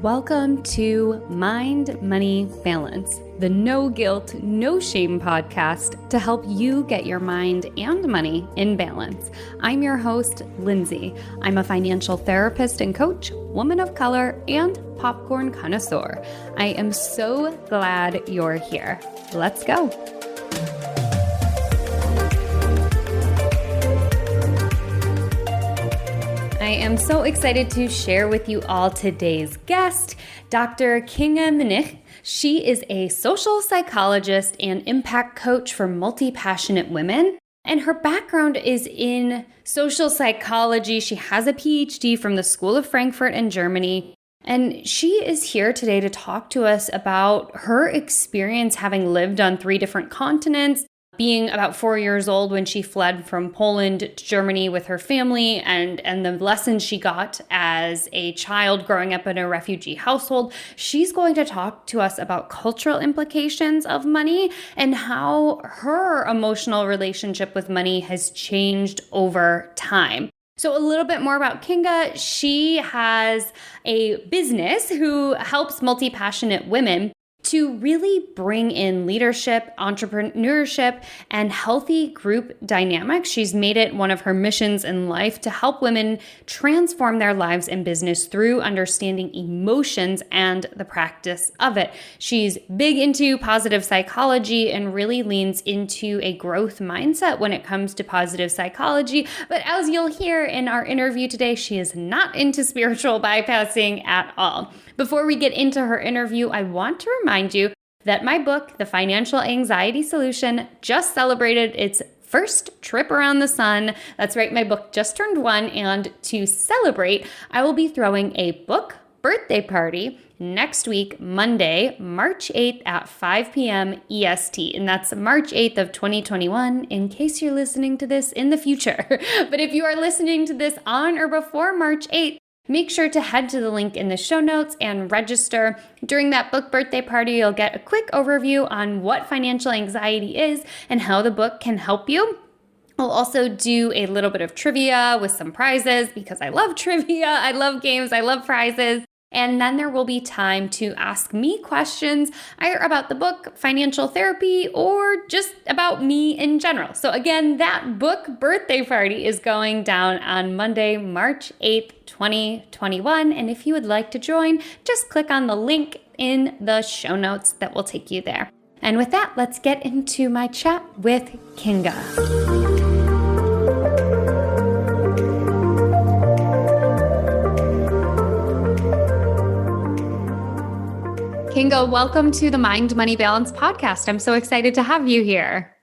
Welcome to Mind, Money, Balance, the no guilt, no shame podcast to help you get your mind and money in balance. I'm your host, Lindsay. I'm a financial therapist and coach, woman of color, and popcorn connoisseur. I am so glad you're here. Let's go. I am so excited to share with you all today's guest, Dr. Kinga Mnich. She is a social psychologist and impact coach for multi-passionate women. And her background is in social psychology. She has a PhD from the School of Frankfurt in Germany. And she is here today to talk to us about her experience having lived on 3 different continents, being about 4 years old when she fled from Poland to Germany with her family, and the lessons she got as a child growing up in a refugee household. She's going to talk to us about cultural implications of money and how her emotional relationship with money has changed over time. So a little bit more about Kinga. She has a business who helps multi-passionate women to really bring in leadership, entrepreneurship, and healthy group dynamics. She's made it one of her missions in life to help women transform their lives and business through understanding emotions and the practice of it. She's big into positive psychology and really leans into a growth mindset when it comes to positive psychology. But as you'll hear in our interview today, she is not into spiritual bypassing at all. Before we get into her interview, I want to remind you that my book, The Financial Anxiety Solution, just celebrated its first trip around the sun. That's right, my book just turned 1, and to celebrate, I will be throwing a book birthday party next week, Monday, March 8th at 5 p.m. EST. And that's March 8th of 2021, in case you're listening to this in the future. But if you are listening to this on or before March 8th, make sure to head to the link in the show notes and register. During that book birthday party, you'll get a quick overview on what financial anxiety is and how the book can help you. We'll also do a little bit of trivia with some prizes because I love trivia, I love games, I love prizes. And then there will be time to ask me questions either about the book, financial therapy, or just about me in general. So again, that book birthday party is going down on Monday, March 8th, 2021. And if you would like to join, just click on the link in the show notes that will take you there. And with that, let's get into my chat with Kinga. Kinga, welcome to the Mind, Money, Balance podcast. I'm so excited to have you here.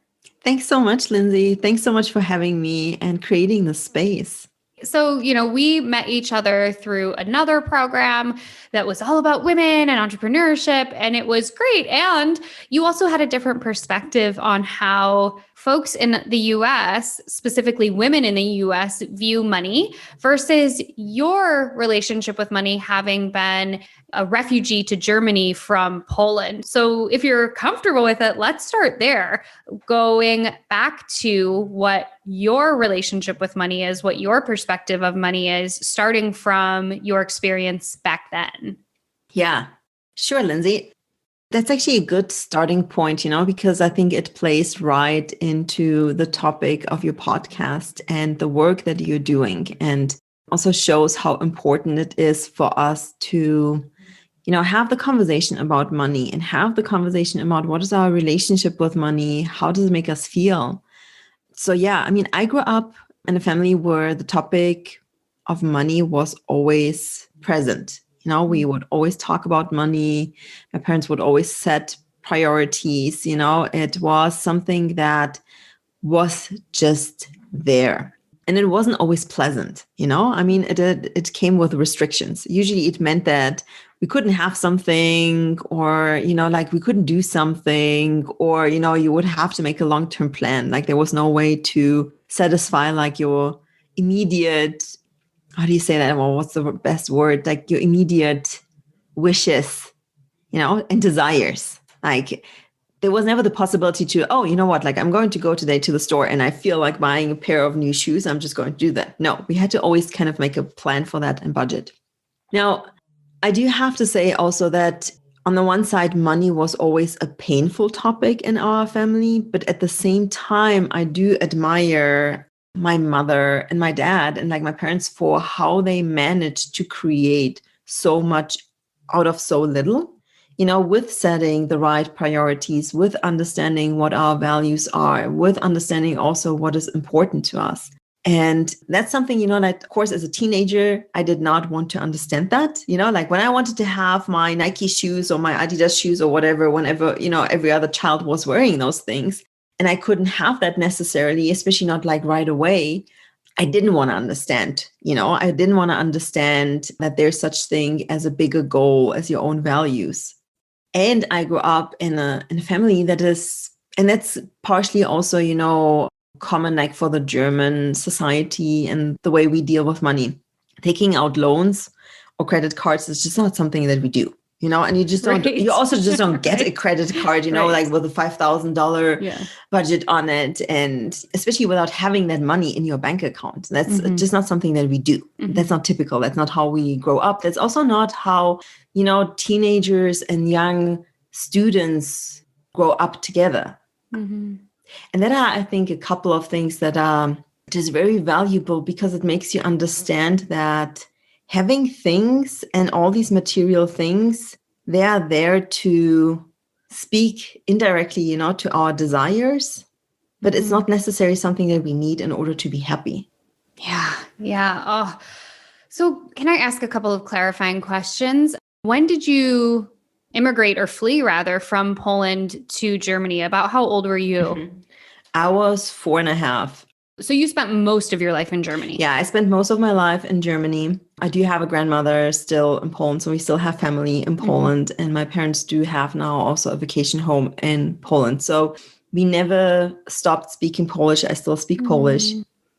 Thanks so much, Lindsay. Thanks so much for having me and creating the space. So, we met each other through another program that was all about women and entrepreneurship, and it was great. And you also had a different perspective on how folks in the US, specifically women in the US, view money versus your relationship with money having been a refugee to Germany from Poland. So if you're comfortable with it, let's start there. Going back to what your relationship with money is, what your perspective of money is, starting from your experience back then. Yeah, sure, Lindsay. That's actually a good starting point, because I think it plays right into the topic of your podcast and the work that you're doing, and also shows how important it is for us to, have the conversation about money and have the conversation about what is our relationship with money, how does it make us feel. So yeah, I grew up in a family where the topic of money was always present. We would always talk about money. My parents would always set priorities. It was something that was just there. And it wasn't always pleasant. It came with restrictions. Usually it meant that we couldn't have something, or, we couldn't do something, or, you would have to make a long-term plan. Like there was no way to satisfy your immediate, how do you say that? Well, what's the best word? Like your immediate wishes, and desires. Like there was never the possibility to, I'm going to go today to the store and I feel like buying a pair of new shoes. I'm just going to do that. No, we had to always kind of make a plan for that and budget. Now, I do have to say also that on the one side, money was always a painful topic in our family. But at the same time, I do admire my mother and my dad and like my parents for how they managed to create so much out of so little, with setting the right priorities, with understanding what our values are, with understanding also what is important to us. And that's something, that of course, as a teenager, I did not want to understand that, like when I wanted to have my Nike shoes or my Adidas shoes or whatever, whenever, every other child was wearing those things. And I couldn't have that necessarily, especially not like right away. I didn't want to understand, I didn't want to understand that there's such thing as a bigger goal as your own values. And I grew up in a family that is, and that's partially also, common like for the German society and the way we deal with money. Taking out loans or credit cards is just not something that we do, and you just don't, you also just don't get a credit card, like with a $5,000 budget on it. And especially without having that money in your bank account, that's just not something that we do. That's not typical. That's not how we grow up. That's also not how, teenagers and young students grow up together. And there are, I think, a couple of things that are just very valuable because it makes you understand that having things and all these material things, they are there to speak indirectly, to our desires, but it's not necessarily something that we need in order to be happy. Yeah. Yeah. Oh, so can I ask a couple of clarifying questions? When did you immigrate or flee rather from Poland to Germany? About how old were you? I was 4.5. So you spent most of your life in Germany? Yeah, I spent most of my life in Germany. I do have a grandmother still in Poland, so we still have family in Poland. And my parents do have now also a vacation home in Poland. So we never stopped speaking Polish. I still speak Polish.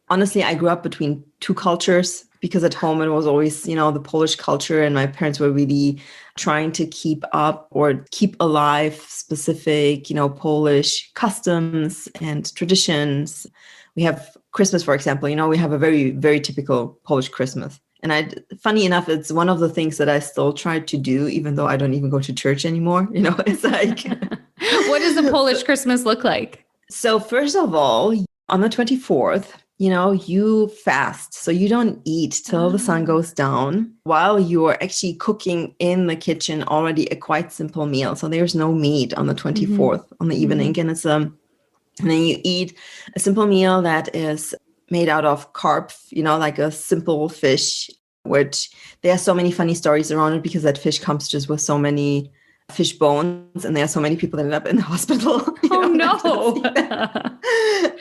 Honestly, I grew up between two cultures because at home it was always, the Polish culture, and my parents were really trying to keep up or keep alive specific, Polish customs and traditions. We have Christmas, for example, we have a very, very typical Polish Christmas. And funny enough, it's one of the things that I still try to do, even though I don't even go to church anymore. It's like, what does a Polish Christmas look like? So first of all, on the 24th, you fast. So you don't eat till the sun goes down while you're actually cooking in the kitchen already a quite simple meal. So there's no meat on the 24th on the evening. And and then you eat a simple meal that is made out of carp, like a simple fish, which there are so many funny stories around it because that fish comes just with so many fish bones, and there are so many people that end up in the hospital. Oh no.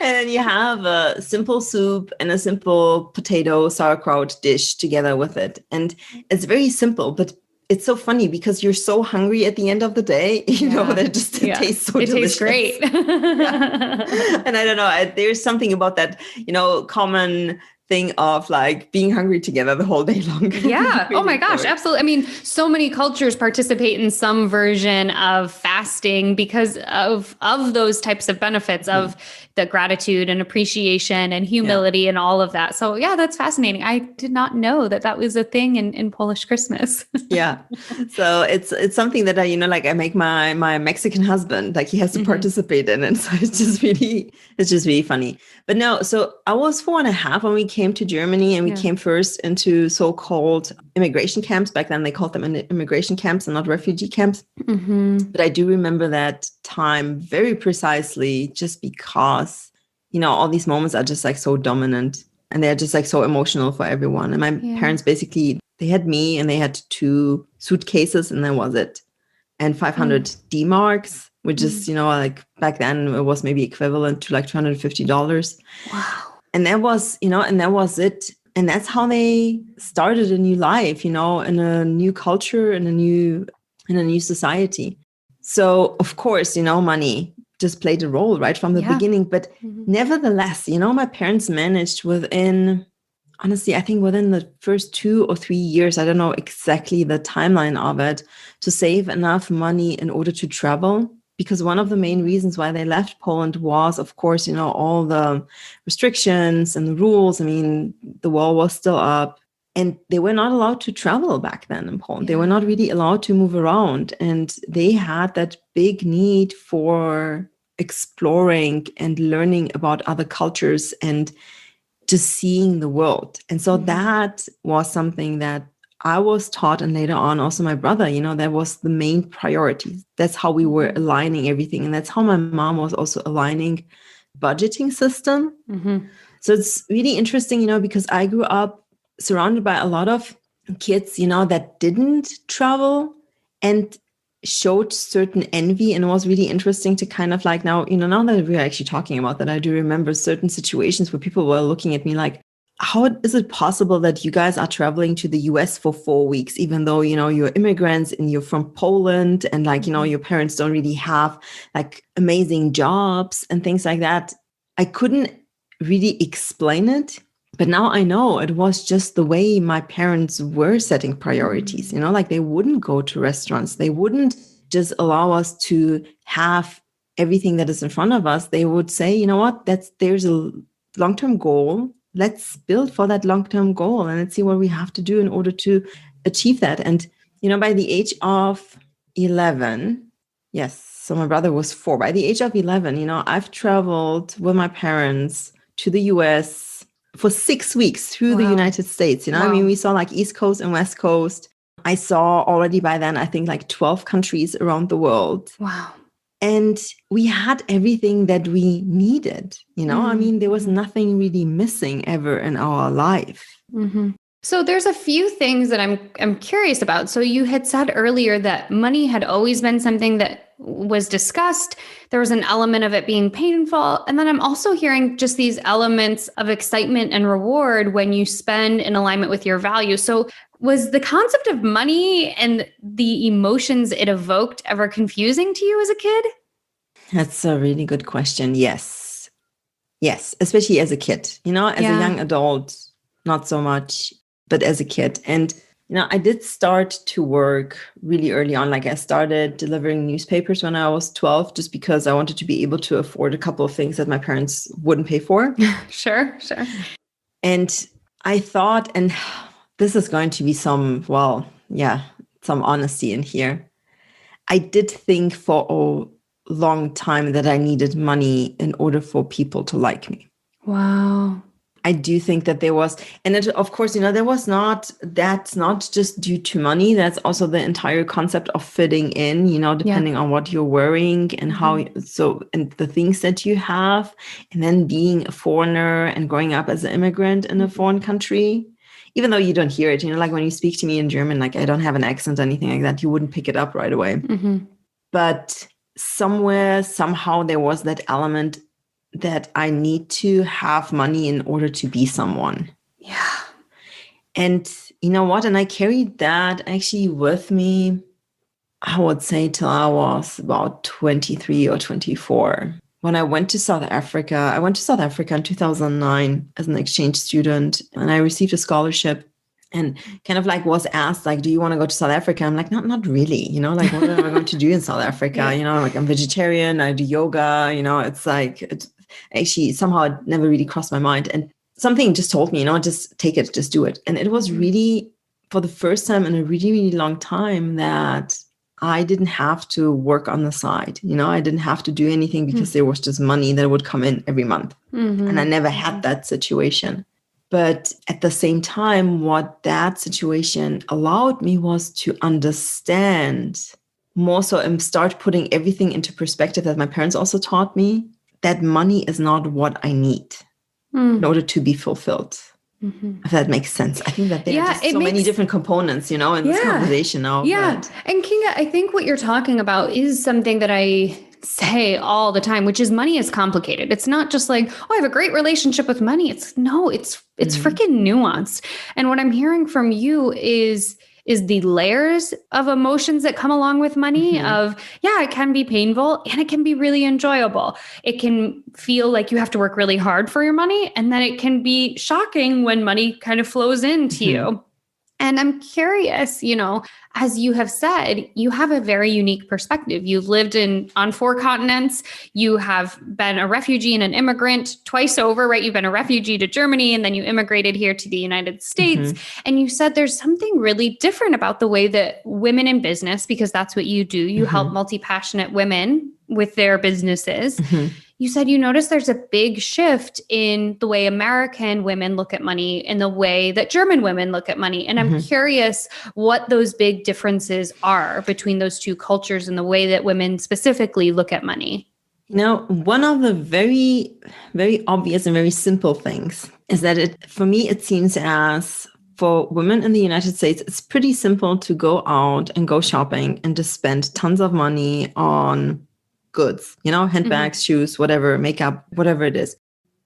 And then you have a simple soup and a simple potato sauerkraut dish together with it. And it's very simple, but it's so funny because you're so hungry at the end of the day, that it just tastes so delicious. Tastes great. And I don't know, there's something about that, common thing of like being hungry together the whole day long. Yeah. Oh my gosh. Absolutely. I mean, so many cultures participate in some version of fasting because of those types of benefits of the gratitude and appreciation and humility and all of that. So yeah, that's fascinating. I did not know that was a thing in Polish Christmas. Yeah. So it's something that I make my Mexican husband, like he has to participate in it. So it's just really funny. But no, so I was 4.5 when we came to Germany, and we came first into so-called immigration camps. Back then they called them immigration camps and not refugee camps. But I do remember that time very precisely just because, all these moments are just like so dominant and they're just like so emotional for everyone. And my parents basically, they had me and they had 2 suitcases and that was it. And 500 D-marks, which is, like back then it was maybe equivalent to like $250. Wow. And that was, and that was it. And that's how they started a new life, in a new culture, in a new society. So of course, money just played a role right from the beginning. But nevertheless, my parents managed honestly, I think within the first 2 or 3 years, I don't know exactly the timeline of it, to save enough money in order to travel. Because one of the main reasons why they left Poland was, of course, all the restrictions and the rules. I mean, the wall was still up. And they were not allowed to travel back then in Poland. They were not really allowed to move around. And they had that big need for exploring and learning about other cultures and just seeing the world. And so that was something that I was taught, and later on also my brother, that was the main priority. That's how we were aligning everything. And that's how my mom was also aligning budgeting system. So it's really interesting, because I grew up surrounded by a lot of kids, that didn't travel and showed certain envy. And it was really interesting to kind of like now that we're actually talking about that, I do remember certain situations where people were looking at me like, how is it possible that you guys are traveling to the US for 4 weeks, even though, you're immigrants and you're from Poland and like, your parents don't really have like amazing jobs and things like that. I couldn't really explain it. But now I know it was just the way my parents were setting priorities, like they wouldn't go to restaurants. They wouldn't just allow us to have everything that is in front of us. They would say, you know what, there's a long-term goal. Let's build for that long-term goal and let's see what we have to do in order to achieve that. And, by the age of 11, yes, so my brother was 4. By the age of 11, I've traveled with my parents to the US for 6 weeks through the United States. I mean, we saw like East Coast and West Coast. I saw already by then, I think like 12 countries around the world. Wow. And we had everything that we needed. I mean, there was nothing really missing ever in our life. So there's a few things that I'm curious about. So you had said earlier that money had always been something that was discussed. There was an element of it being painful. And then I'm also hearing just these elements of excitement and reward when you spend in alignment with your values. So was the concept of money and the emotions it evoked ever confusing to you as a kid? That's a really good question. Yes. Yes, especially as a kid. As a young adult, not so much, but as a kid. And I did start to work really early on. Like I started delivering newspapers when I was 12, just because I wanted to be able to afford a couple of things that my parents wouldn't pay for. Sure. And I thought, and this is going to be some honesty in here. I did think for a long time that I needed money in order for people to like me. Wow. I do think that there was, and it, of course, that's not just due to money. That's also the entire concept of fitting in, depending on what you're wearing and and the things that you have, and then being a foreigner and growing up as an immigrant in a foreign country, even though you don't hear it, like when you speak to me in German, like I don't have an accent or anything like that, you wouldn't pick it up right away. But somewhere, somehow there was that element that I need to have money in order to be someone. Yeah. And you know what? And I carried that actually with me, I would say till I was about 23 or 24. When I went to South Africa, in 2009 as an exchange student, and I received a scholarship and kind of like was asked, like, do you want to go to South Africa? I'm like, not really, like, what am I going to do in South Africa? Like I'm vegetarian, I do yoga, it's like, actually somehow it never really crossed my mind. And something just told me, just take it, just do it. And it was really for the first time in a really, really long time that I didn't have to work on the side. I didn't have to do anything because there was just money that would come in every month. And I never had that situation. But at the same time, what that situation allowed me was to understand more so and start putting everything into perspective that my parents also taught me, that money is not what I need in order to be fulfilled. If that makes sense. I think that there are just so many different components, in this conversation now. Yeah. But. And Kinga, I think what you're talking about is something that I say all the time, which is money is complicated. It's not just like, oh, I have a great relationship with money. It's freaking nuanced. And what I'm hearing from you is the layers of emotions that come along with money of, it can be painful and it can be really enjoyable. It can feel like you have to work really hard for your money. And then it can be shocking when money kind of flows into you. And I'm curious, as you have said, you have a very unique perspective. You've lived on 4 continents. You have been a refugee and an immigrant twice over, right? You've been a refugee to Germany, and then you immigrated here to the United States. And you said there's something really different about the way that women in business, because that's what you do. You help multi-passionate women with their businesses. You said you noticed there's a big shift in the way American women look at money and the way that German women look at money. And I'm curious what those big differences are between those two cultures and the way that women specifically look at money. One of the very, very obvious and very simple things is that for me, it seems as for women in the United States, it's pretty simple to go out and go shopping and to spend tons of money on goods, handbags, shoes, whatever, makeup, whatever it is.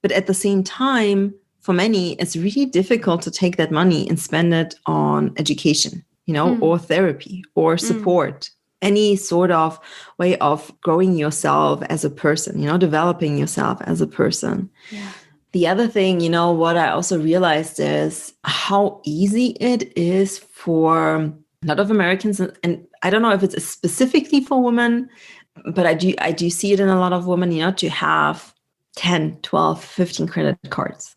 But at the same time, for many, it's really difficult to take that money and spend it on education, or therapy or support, any sort of way of growing yourself as a person, developing yourself as a person. Yeah. The other thing, what I also realized is how easy it is for a lot of Americans, and I don't know if it's specifically for women, but I do see it in a lot of women, to have 10, 12, 15 credit cards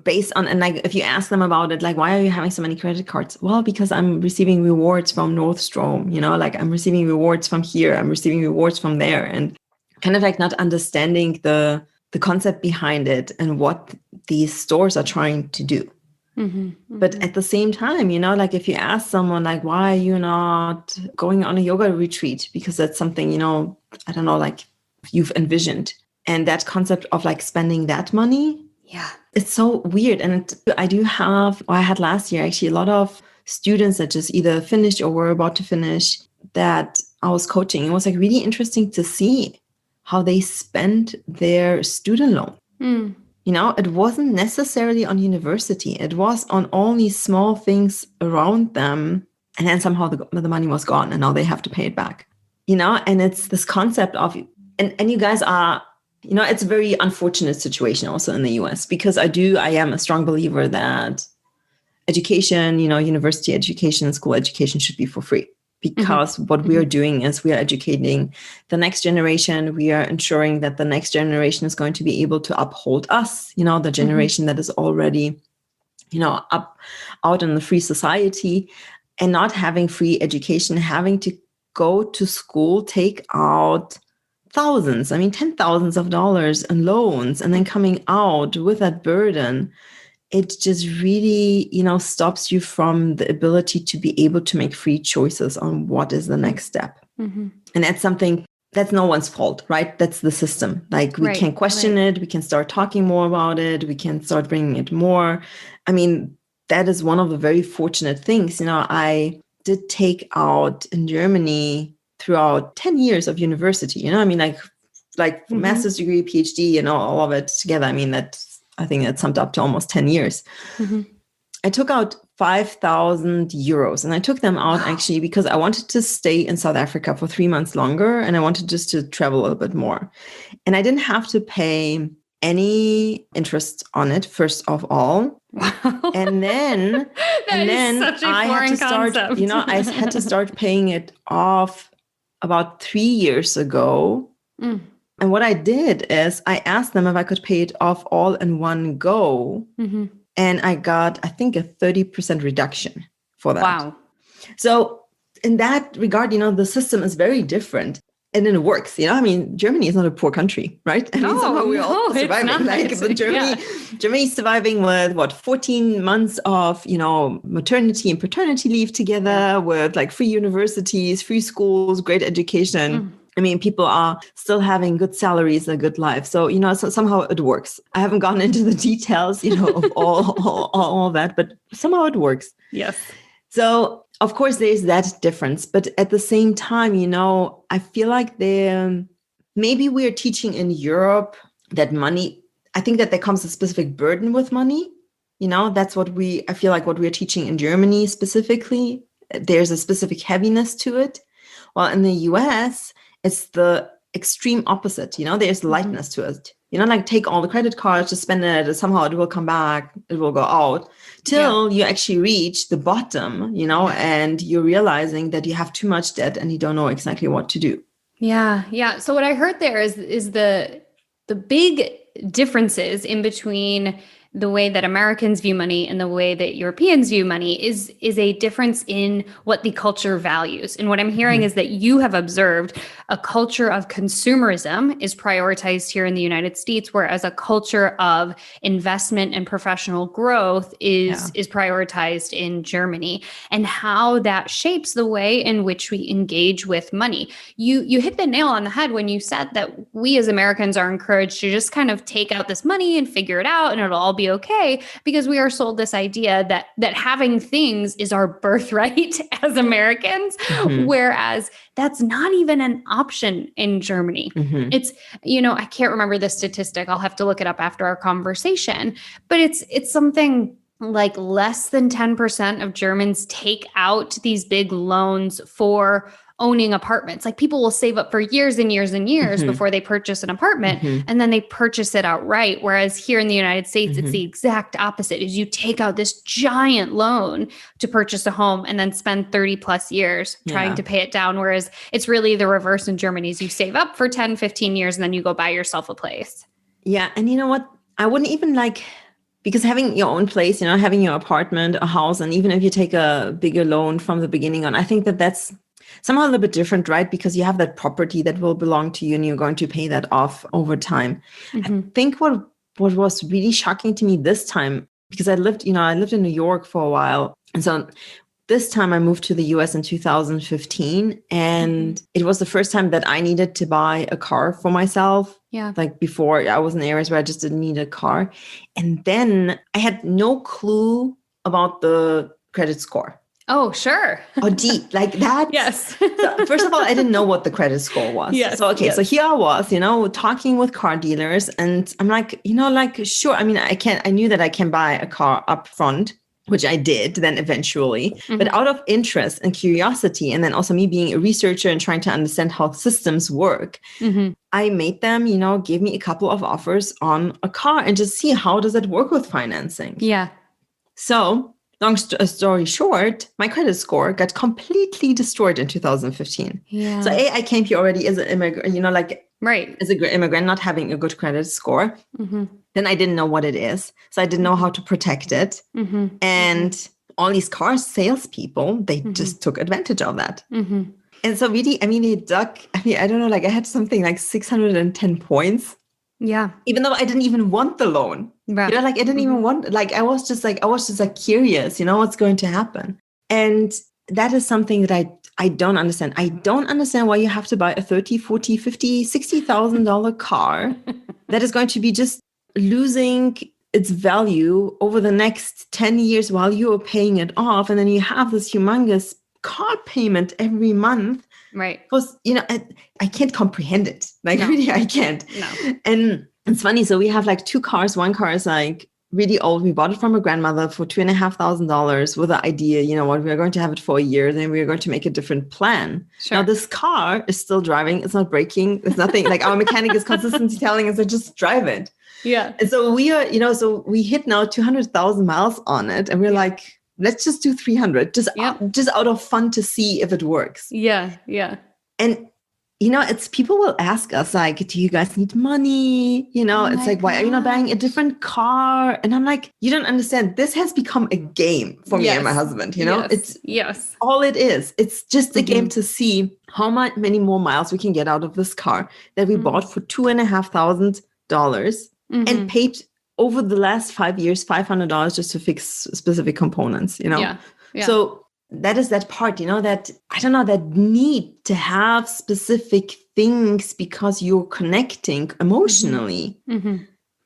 based on, and like, if you ask them about it, like, why are you having so many credit cards? Well, because I'm receiving rewards from Nordstrom, like I'm receiving rewards from here, I'm receiving rewards from there, and kind of like not understanding the concept behind it and what these stores are trying to do. But at the same time, like if you ask someone like, why are you not going on a yoga retreat? Because that's something, I don't know, like you've envisioned. And that concept of like spending that money. Yeah. It's so weird. And I had last year actually a lot of students that just either finished or were about to finish that I was coaching. It was like really interesting to see how they spent their student loan. It wasn't necessarily on university. It was on all these small things around them. And then somehow the money was gone and now they have to pay it back. And it's this concept of, and you guys are, it's a very unfortunate situation also in the US, because I am a strong believer that education, university education, school education should be for free. Because what we are doing is we are educating the next generation. We are ensuring that the next generation is going to be able to uphold us, the generation that is already, up out in the free society, and not having free education, having to go to school, take out thousands, $10,000s of dollars in loans, and then coming out with that burden. It just really, stops you from the ability to be able to make free choices on what is the next step. And that's something that's no one's fault, right? That's the system. Like we can question it. We can start talking more about it. We can start bringing it more. That is one of the very fortunate things. I did take out in Germany throughout 10 years of university, like master's degree, PhD, all of it together. I think that summed up to almost 10 years. I took out 5,000 euros, and I took them out actually because I wanted to stay in South Africa for 3 months longer, and I wanted just to travel a little bit more. And I didn't have to pay any interest on it, first of all. Wow. And then, such a I had to start, concept. I had to start paying it off about 3 years ago. And what I did is I asked them if I could pay it off all in one go. And I got, I think, a 30% reduction for that. Wow. So in that regard, the system is very different. And it works, Germany is not a poor country, right? We're all surviving. Germany's surviving with 14 months of, maternity and paternity leave together, with like free universities, free schools, great education. People are still having good salaries, a good life. So, so somehow it works. I haven't gone into the details, of all that, but somehow it works. Yes. So, of course, there's that difference. But at the same time, I feel like maybe we're teaching in Europe that money, I think that there comes a specific burden with money. That's I feel like what we're teaching in Germany specifically, there's a specific heaviness to it. While in the US, it's the extreme opposite. There's lightness to it. like take all the credit cards, just spend it, somehow it will come back, it will go out, till you actually reach the bottom, and you're realizing that you have too much debt and you don't know exactly what to do. Yeah. Yeah. So what I heard there is the big differences in between the way that Americans view money and the way that Europeans view money is a difference in what the culture values. And what I'm hearing is that you have observed a culture of consumerism is prioritized here in the United States, whereas a culture of investment and professional growth is prioritized in Germany, and how that shapes the way in which we engage with money. You hit the nail on the head when you said that we as Americans are encouraged to just kind of take out this money and figure it out and it'll all be okay, because we are sold this idea that having things is our birthright as Americans, whereas that's not even an option in Germany. It's, I can't remember the statistic. I'll have to look it up after our conversation, but it's something like less than 10% of Germans take out these big loans for owning apartments. Like people will save up for years and years and years before they purchase an apartment, and then they purchase it outright. Whereas here in the United States, it's the exact opposite. Is you take out this giant loan to purchase a home and then spend 30 plus years trying to pay it down. Whereas it's really the reverse in Germany. Is you save up for 10, 15 years and then you go buy yourself a place. Yeah. And you know what? I wouldn't even because having your own place, having your apartment, a house, and even if you take a bigger loan from the beginning on, I think that's somehow a little bit different, right? Because you have that property that will belong to you and you're going to pay that off over time. I think what was really shocking to me this time, because I lived in New York for a while. And so this time I moved to the US in 2015, and it was the first time that I needed to buy a car for myself. Yeah. Like before, I was in areas where I just didn't need a car. And then I had no clue about the credit score. Oh, sure. Deep like that. Yes. So first of all, I didn't know what the credit score was. Yes. So, so here I was, talking with car dealers, and I'm like, sure. I mean, I knew that I can buy a car up front, which I did then eventually, but out of interest and curiosity, and then also me being a researcher and trying to understand how systems work, I made them, give me a couple of offers on a car and just see how does it work with financing. Yeah. So long story short, my credit score got completely destroyed in 2015. Yeah. So I came here already as an immigrant, right, as an immigrant, not having a good credit score. Then I didn't know what it is. So I didn't know how to protect it. And all these car salespeople, they just took advantage of that. And so really, I don't know, I had something like 610 points. Yeah. Even though I didn't even want the loan. Right. I didn't even want, I was just curious, what's going to happen. And that is something that I don't understand. I don't understand why you have to buy a $30,000, $40,000, $50,000, $60,000 car that is going to be just losing its value over the next 10 years while you are paying it off. And then you have this humongous car payment every month. Right. Because, I can't comprehend it. Really, I can't. No. And it's funny. So we have two cars. One car is really old. We bought it from a grandmother for $2,500 with the idea, what we are going to have it for a year. Then we are going to make a different plan. Sure. Now this car is still driving. It's not breaking. It's nothing. Our mechanic is consistently telling us to just drive it. Yeah. And so we are, so we hit now 200,000 miles on it. And we're like, let's just do 300, just out of fun to see if it works. Yeah. Yeah. And, it's people will ask us do you guys need money? It's why are you not buying a different car? And I'm like, you don't understand. This has become a game for me and my husband. It's all it is. It's just a game to see how many more miles we can get out of this car that we bought for $2,500 and paid over the last 5 years, $500 just to fix specific components, Yeah. So that is that part, that, I don't know, that need to have specific things because you're connecting emotionally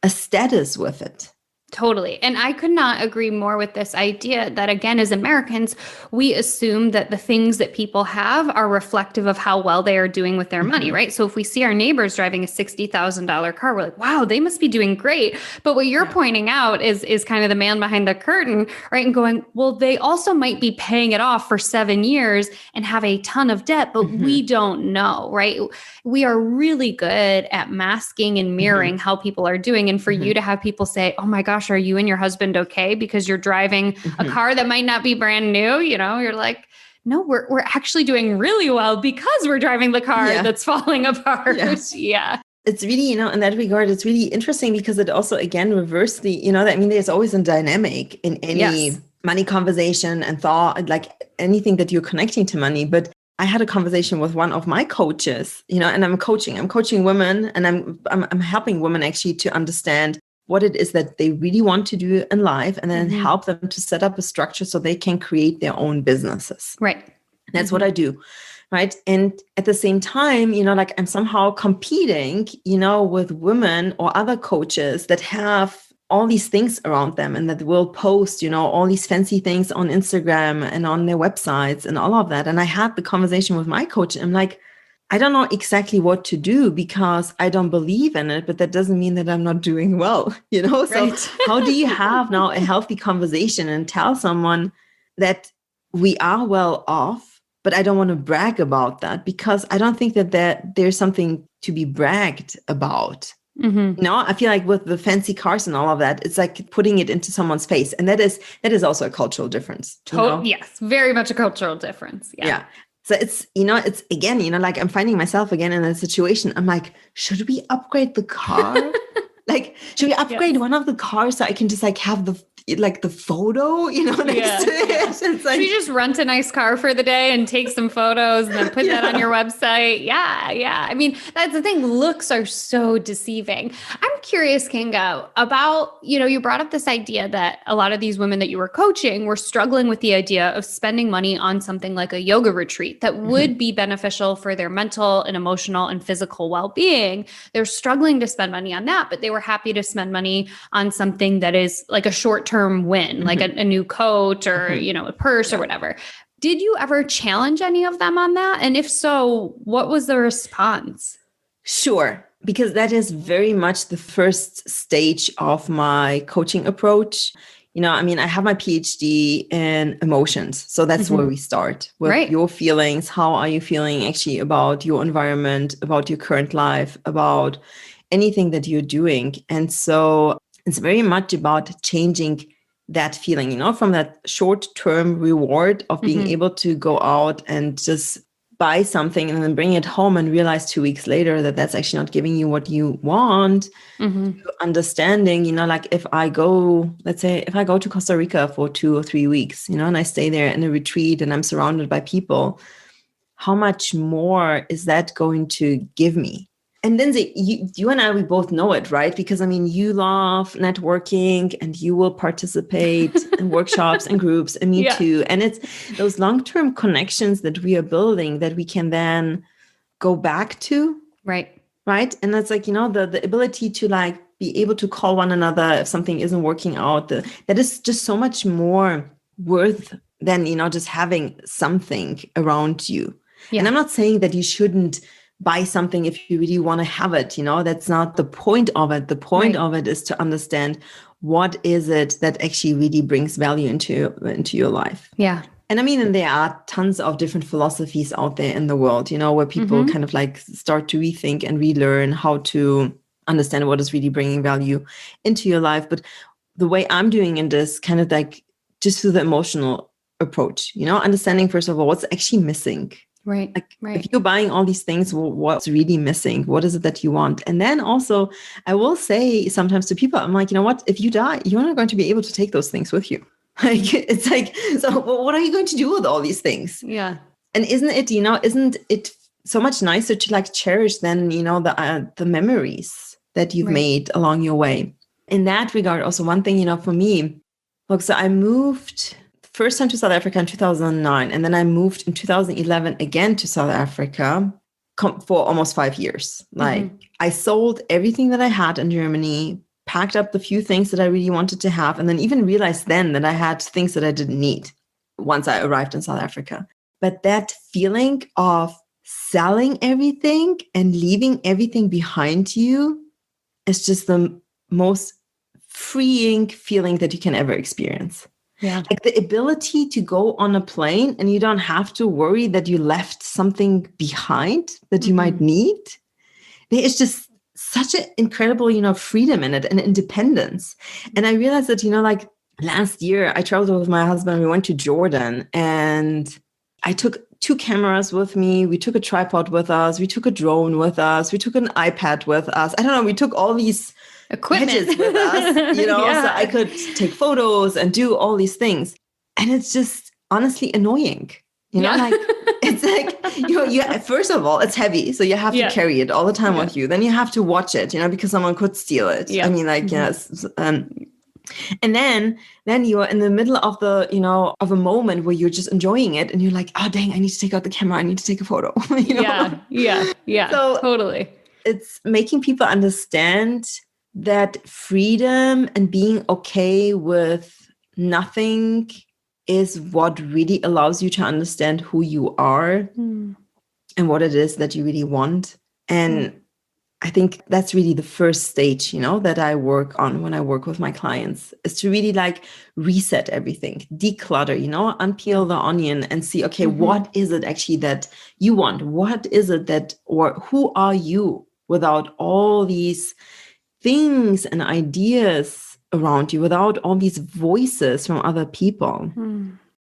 a status with it. Totally. And I could not agree more with this idea that, again, as Americans, we assume that the things that people have are reflective of how well they are doing with their money, right? So if we see our neighbors driving a $60,000 car, we're like, wow, they must be doing great. But what you're pointing out is kind of the man behind the curtain, right? And going, well, they also might be paying it off for 7 years and have a ton of debt, but we don't know, right? We are really good at masking and mirroring how people are doing. And for you to have people say, oh my gosh, are you and your husband okay? Because you're driving a car that might not be brand new, you're like, no, we're actually doing really well because we're driving the car that's falling apart. Yeah. It's really, in that regard, it's really interesting because it also, again, reversed there's always a dynamic in any money conversation and thought, like anything that you're connecting to money. But I had a conversation with one of my coaches, and I'm coaching women, and I'm helping women actually to understand what it is that they really want to do in life, and then help them to set up a structure so they can create their own businesses. Right. And that's what I do. Right. And at the same time, like I'm somehow competing, with women or other coaches that have all these things around them and that will post, all these fancy things on Instagram and on their websites and all of that. And I had the conversation with my coach. I'm like, I don't know exactly what to do because I don't believe in it, but that doesn't mean that I'm not doing well, So how do you have now a healthy conversation and tell someone that we are well off, but I don't want to brag about that because I don't think that there's something to be bragged about. I feel like with the fancy cars and all of that, it's like putting it into someone's face. And that is also a cultural difference. Yes, very much a cultural difference. Yeah. So it's, it's again, like I'm finding myself again in a situation. I'm like, should we upgrade the car? Like, should we upgrade one of the cars so I can just like have the photo, next to it? It's like, should you just rent a nice car for the day and take some photos and then put that on your website? Yeah. I mean, that's the thing. Looks are so deceiving. I'm curious, Kinga, about, you brought up this idea that a lot of these women that you were coaching were struggling with the idea of spending money on something like a yoga retreat that would be beneficial for their mental and emotional and physical well-being. They're struggling to spend money on that, but they were happy to spend money on something that is like a short-term win, like a new coat or, a purse or whatever. Did you ever challenge any of them on that? And if so, what was the response? Sure. Because that is very much the first stage of my coaching approach. I have my PhD in emotions. So that's where we start with your feelings. How are you feeling actually about your environment, about your current life, about anything that you're doing? And so it's very much about changing that feeling, from that short-term reward of being able to go out and just buy something and then bring it home and realize 2 weeks later that that's actually not giving you what you want. Understanding, like if I go to Costa Rica for 2 or 3 weeks, and I stay there in a retreat and I'm surrounded by people, how much more is that going to give me? And Lindsay, you and I, we both know it, right? Because you love networking and you will participate in workshops and groups, and me too. And it's those long-term connections that we are building that we can then go back to. Right. And that's like, the ability to like be able to call one another if something isn't working out. That is just so much more worth than, just having something around you. Yeah. And I'm not saying that you shouldn't buy something if you really want to have it. That's not the point of it. The point of it is to understand what is it that actually really brings value into your life. Yeah. And and there are tons of different philosophies out there in the world, where people kind of like start to rethink and relearn how to understand what is really bringing value into your life. But the way I'm doing in this kind of like just through the emotional approach, understanding first of all, what's actually missing. Right. If you're buying all these things, what's really missing? What is it that you want? And then also, I will say sometimes to people, I'm like, what? If you die, you're not going to be able to take those things with you. It's like, so what are you going to do with all these things? Yeah. And isn't it so much nicer to like cherish than, the memories that you've made along your way? In that regard, also one thing, for me, look, so I moved first time to South Africa in 2009. And then I moved in 2011 again to South Africa for almost 5 years. Like I sold everything that I had in Germany, packed up the few things that I really wanted to have, and then even realized then that I had things that I didn't need once I arrived in South Africa. But that feeling of selling everything and leaving everything behind you is just the most freeing feeling that you can ever experience. Yeah. Like the ability to go on a plane and you don't have to worry that you left something behind that you might need. There is just such an incredible, freedom in it and independence. And I realized that, like last year I traveled with my husband. We went to Jordan and I took 2 cameras with me. We took a tripod with us. We took a drone with us. We took an iPad with us. I don't know. We took all these equipment with us, Yeah. so I could take photos and do all these things. And it's just honestly annoying. Like it's like, you first of all, it's heavy. So you have to carry it all the time with you. Then you have to watch it, because someone could steal it. Yeah. I mean, like, yes. And then you're in the middle of of a moment where you're just enjoying it. And you're like, oh, dang, I need to take out the camera. I need to take a photo. Yeah. So totally. It's making people understand that freedom and being okay with nothing is what really allows you to understand who you are and what it is that you really want. And I think that's really the first stage, that I work on when I work with my clients, is to really like reset everything, declutter, unpeel the onion and see, okay, what is it actually that you want? What is it or who are you without all these things and ideas around you, without all these voices from other people?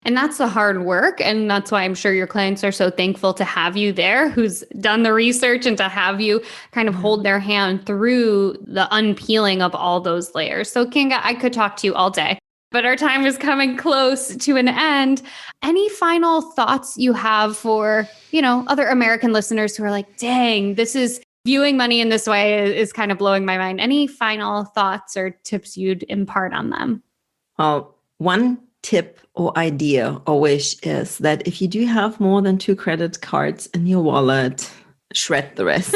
And that's the hard work. And that's why I'm sure your clients are so thankful to have you there, who's done the research, and to have you kind of hold their hand through the unpeeling of all those layers. So Kinga, I could talk to you all day, but our time is coming close to an end. Any final thoughts you have for, other American listeners who are like, dang, this is viewing money in this way is kind of blowing my mind. Any final thoughts or tips you'd impart on them? Well, one tip or idea or wish is that if you do have more than 2 credit cards in your wallet, shred the rest.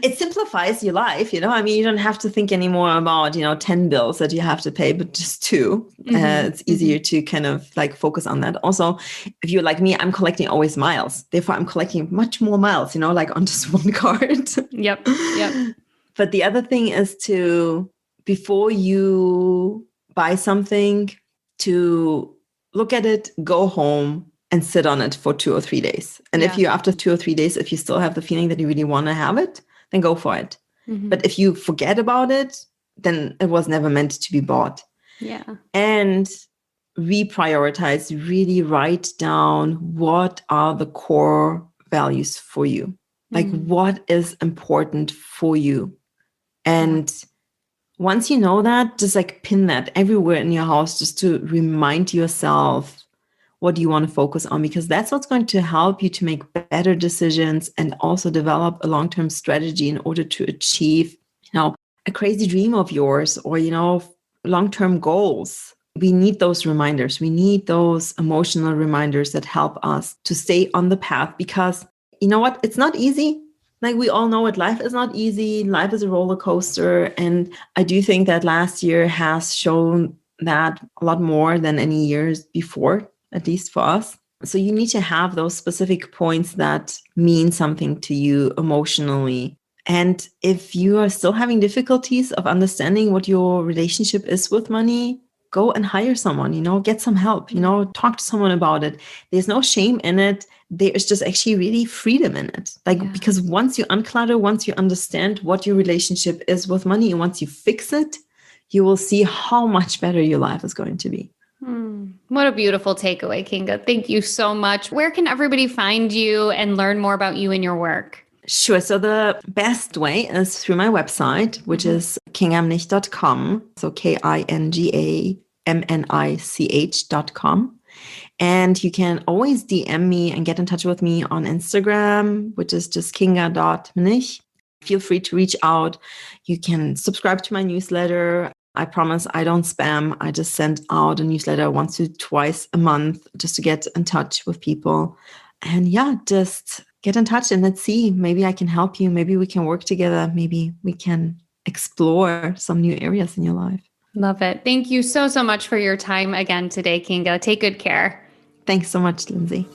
It simplifies your life, I mean, you don't have to think anymore about, 10 bills that you have to pay, but just 2. It's easier to kind of like focus on that. Also, if you're like me, I'm collecting always miles. Therefore, I'm collecting much more miles, like on just one card. Yep. But the other thing is to, before you buy something, to look at it, go home and sit on it for 2 or 3 days. And if you, after 2 or 3 days, if you still have the feeling that you really want to have it, then go for it. But if you forget about it, then it was never meant to be bought. Yeah. And reprioritize, really write down what are the core values for you. Like what is important for you. And once you know that, just like pin that everywhere in your house, just to remind yourself what you want to focus on, because that's what's going to help you to make better decisions and also develop a long-term strategy in order to achieve, a crazy dream of yours or, long-term goals. We need those reminders. We need those emotional reminders that help us to stay on the path, because you know what? It's not easy. Like we all know it, life is not easy. Life is a roller coaster. And I do think that last year has shown that a lot more than any years before, at least for us. So you need to have those specific points that mean something to you emotionally. And if you are still having difficulties of understanding what your relationship is with money, go and hire someone, get some help, talk to someone about it. There's no shame in it. There's just actually really freedom in it. Because once you unclutter, once you understand what your relationship is with money, and once you fix it, you will see how much better your life is going to be. What a beautiful takeaway, Kinga. Thank you so much. Where can everybody find you and learn more about you and your work? Sure. So the best way is through my website, which is kingamnich.com. So KingaMnich.com. And you can always DM me and get in touch with me on Instagram, which is just kinga.mnich. Feel free to reach out. You can subscribe to my newsletter. I promise I don't spam. I just send out a newsletter once or twice a month just to get in touch with people. And just get in touch and let's see. Maybe I can help you. Maybe we can work together. Maybe we can explore some new areas in your life. Love it. Thank you so, so much for your time again today, Kinga. Take good care. Thanks so much, Lindsay.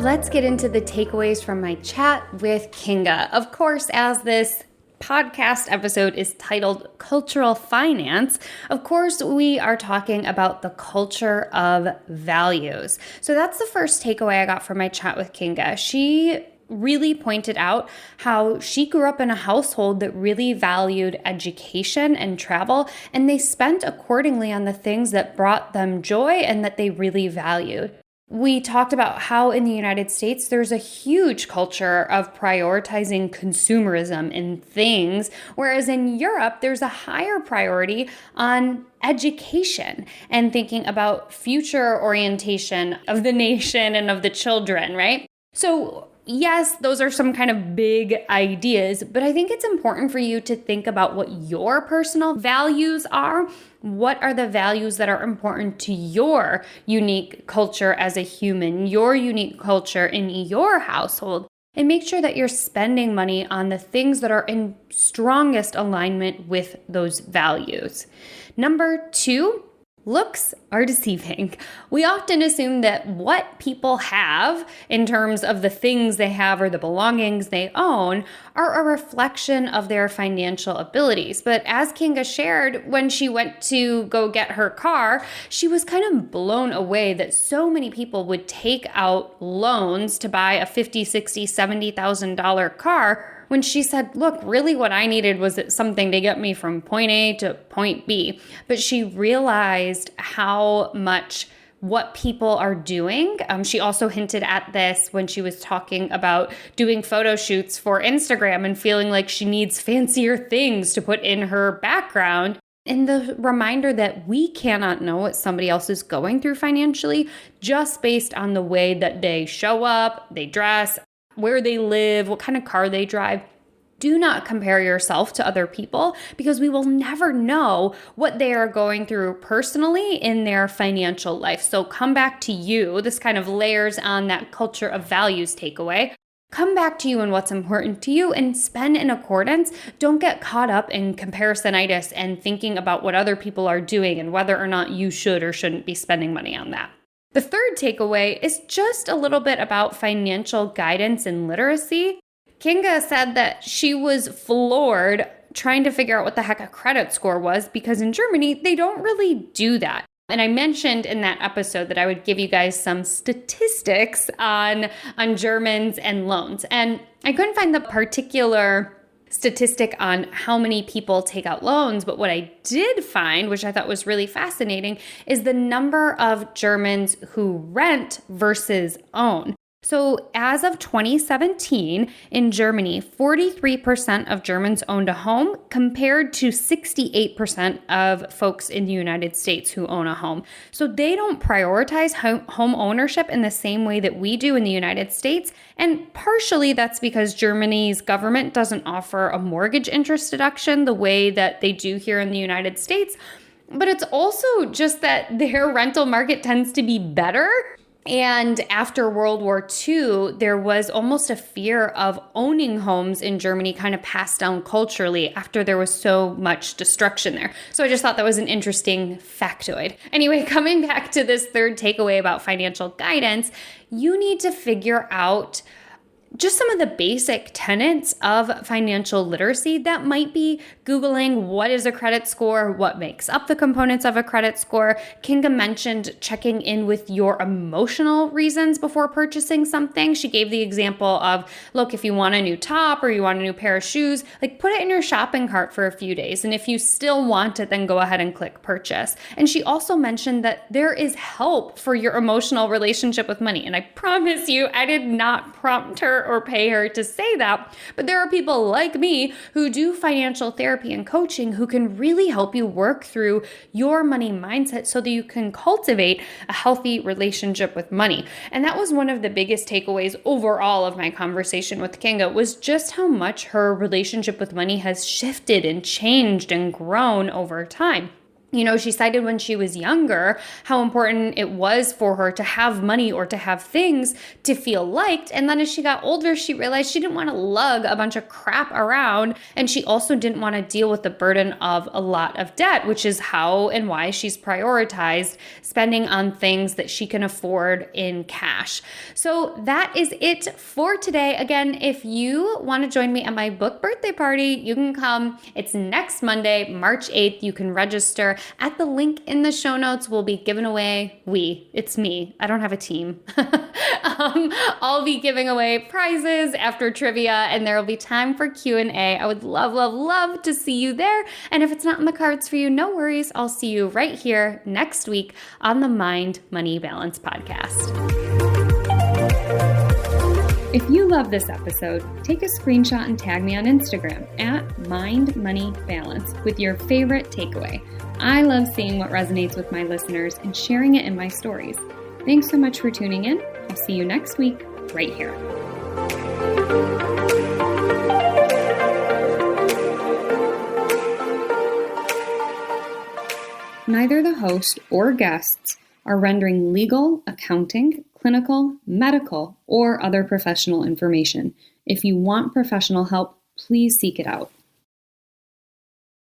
Let's get into the takeaways from my chat with Kinga. Of course, as this podcast episode is titled Cultural Finance, of course, we are talking about the culture of values. So that's the first takeaway I got from my chat with Kinga. She really pointed out how she grew up in a household that really valued education and travel, and they spent accordingly on the things that brought them joy and that they really valued. We talked about how in the United States, there's a huge culture of prioritizing consumerism in things, whereas in Europe, there's a higher priority on education and thinking about future orientation of the nation and of the children, right? So yes, those are some kind of big ideas, but I think it's important for you to think about what your personal values are. What are the values that are important to your unique culture as a human, your unique culture in your household? And make sure that you're spending money on the things that are in strongest alignment with those values. Number 2, looks are deceiving. We often assume that what people have in terms of the things they have or the belongings they own are a reflection of their financial abilities. But as Kinga shared, when she went to go get her car, she was kind of blown away that so many people would take out loans to buy a $50,000, $60,000, $70,000 car, when she said, look, really what I needed was something to get me from point A to point B. But she realized how much what people are doing. She also hinted at this when she was talking about doing photo shoots for Instagram and feeling like she needs fancier things to put in her background. And the reminder that we cannot know what somebody else is going through financially just based on the way that they show up, they dress, where they live, what kind of car they drive. Do not compare yourself to other people because we will never know what they are going through personally in their financial life. So come back to you. This kind of layers on that culture of values takeaway. Come back to you and what's important to you and spend in accordance. Don't get caught up in comparisonitis and thinking about what other people are doing and whether or not you should or shouldn't be spending money on that. The third takeaway is just a little bit about financial guidance and literacy. Kinga said that she was floored trying to figure out what the heck a credit score was because in Germany, they don't really do that. And I mentioned in that episode that I would give you guys some statistics on Germans and loans. And I couldn't find the particular statistic on how many people take out loans, but what I did find, which I thought was really fascinating, is the number of Germans who rent versus own. So as of 2017, in Germany, 43% of Germans owned a home compared to 68% of folks in the United States who own a home. So they don't prioritize home ownership in the same way that we do in the United States. And partially that's because Germany's government doesn't offer a mortgage interest deduction the way that they do here in the United States. But it's also just that their rental market tends to be better. And after World War II, there was almost a fear of owning homes in Germany kind of passed down culturally after there was so much destruction there. So I just thought that was an interesting factoid. Anyway, coming back to this third takeaway about financial guidance, you need to figure out just some of the basic tenets of financial literacy. That might be Googling what is a credit score, what makes up the components of a credit score. Kinga mentioned checking in with your emotional reasons before purchasing something. She gave the example of, look, if you want a new top or you want a new pair of shoes, like put it in your shopping cart for a few days. And if you still want it, then go ahead and click purchase. And she also mentioned that there is help for your emotional relationship with money. And I promise you, I did not prompt her or pay her to say that, but there are people like me who do financial therapy and coaching who can really help you work through your money mindset so that you can cultivate a healthy relationship with money. And that was one of the biggest takeaways overall of my conversation with Kinga, was just how much her relationship with money has shifted and changed and grown over time. She cited when she was younger how important it was for her to have money or to have things to feel liked. And then as she got older, she realized she didn't want to lug a bunch of crap around. And she also didn't want to deal with the burden of a lot of debt, which is how and why she's prioritized spending on things that she can afford in cash. So that is it for today. Again, if you want to join me at my book birthday party, you can come. It's next Monday, March 8th. You can register at the link in the show notes. We'll be giving away, it's me. I don't have a team. I'll be giving away prizes after trivia, and there will be time for Q&A. I would love, love, love to see you there. And if it's not in the cards for you, no worries. I'll see you right here next week on the Mind Money Balance podcast. If you love this episode, take a screenshot and tag me on Instagram at MindMoneyBalance with your favorite takeaway. I love seeing what resonates with my listeners and sharing it in my stories. Thanks so much for tuning in. I'll see you next week right here. Neither the host or guests are rendering legal, accounting, clinical, medical, or other professional information. If you want professional help, please seek it out.